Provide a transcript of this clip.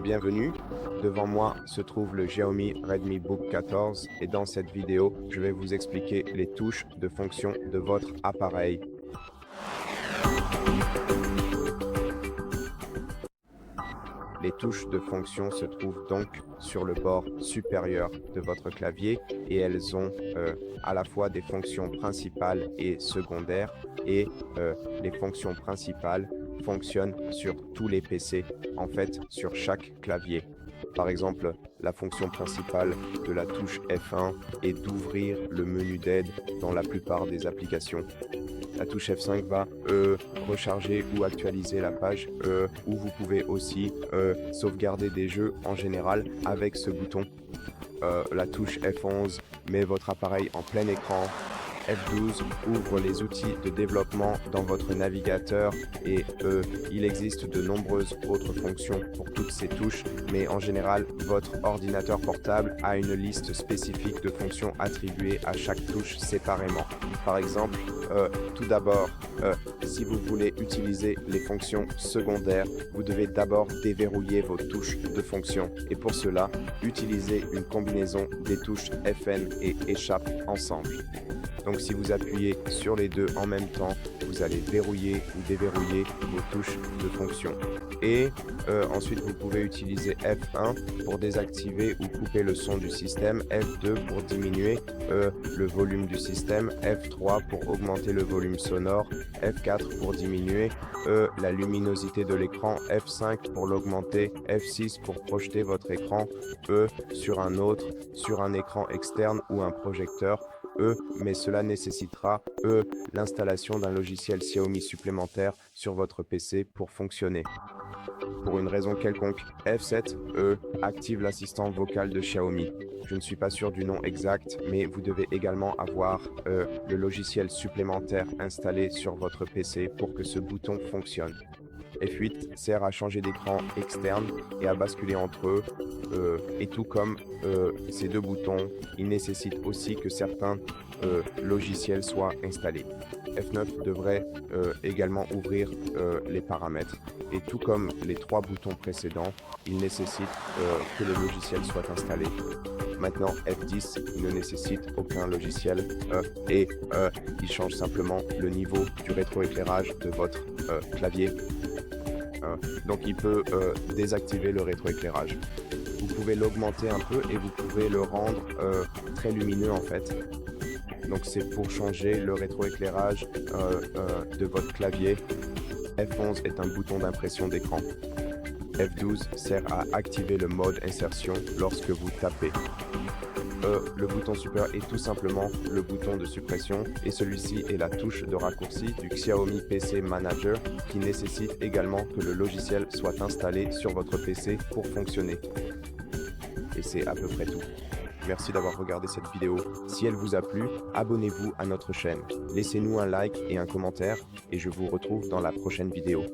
Bienvenue, devant moi se trouve le Xiaomi Redmi Book 14 et dans cette vidéo, je vais vous expliquer les touches de fonction de votre appareil. Les touches de fonction se trouvent donc sur le bord supérieur de votre clavier et elles ont à la fois des fonctions principales et secondaires et les fonctions principales fonctionnent sur tous les PC, en fait sur chaque clavier. Par exemple, la fonction principale de la touche F1 est d'ouvrir le menu d'aide dans la plupart des applications. La touche F5 va recharger ou actualiser la page où vous pouvez aussi sauvegarder des jeux en général avec ce bouton. La touche F11 met votre appareil en plein écran. F12 ouvre les outils de développement dans votre navigateur et il existe de nombreuses autres fonctions pour toutes ces touches, mais en général, votre ordinateur portable a une liste spécifique de fonctions attribuées à chaque touche séparément. Par exemple, tout d'abord, si vous voulez utiliser les fonctions secondaires, vous devez d'abord déverrouiller vos touches de fonctions et pour cela, utilisez une combinaison des touches FN et échappe ensemble. Donc si vous appuyez sur les deux en même temps, vous allez verrouiller ou déverrouiller vos touches de fonction. Et ensuite, vous pouvez utiliser F1 pour désactiver ou couper le son du système, F2 pour diminuer le volume du système, F3 pour augmenter le volume sonore, F4 pour diminuer la luminosité de l'écran, F5 pour l'augmenter, F6 pour projeter votre écran sur un autre, sur un écran externe ou un projecteur. Mais cela nécessitera l'installation d'un logiciel Xiaomi supplémentaire sur votre PC pour fonctionner. Pour une raison quelconque, F7 active l'assistant vocal de Xiaomi. Je ne suis pas sûr du nom exact, mais vous devez également avoir le logiciel supplémentaire installé sur votre PC pour que ce bouton fonctionne. F8 sert à changer d'écran externe et à basculer entre eux. Et tout comme ces deux boutons, il nécessite aussi que certains logiciels soient installés. F9 devrait également ouvrir les paramètres. Et tout comme les trois boutons précédents, il nécessite que le logiciel soit installé. Maintenant, F10 ne nécessite aucun logiciel et il change simplement le niveau du rétroéclairage de votre clavier. Donc il peut désactiver le rétroéclairage. Vous pouvez l'augmenter un peu et vous pouvez le rendre très lumineux en fait. Donc c'est pour changer le rétroéclairage de votre clavier. F11 est un bouton d'impression d'écran. F12 sert à activer le mode insertion lorsque vous tapez. Le bouton supérieur est tout simplement le bouton de suppression et celui-ci est la touche de raccourci du Xiaomi PC Manager qui nécessite également que le logiciel soit installé sur votre PC pour fonctionner. Et c'est à peu près tout. Merci d'avoir regardé cette vidéo. Si elle vous a plu, abonnez-vous à notre chaîne. Laissez-nous un like et un commentaire et je vous retrouve dans la prochaine vidéo.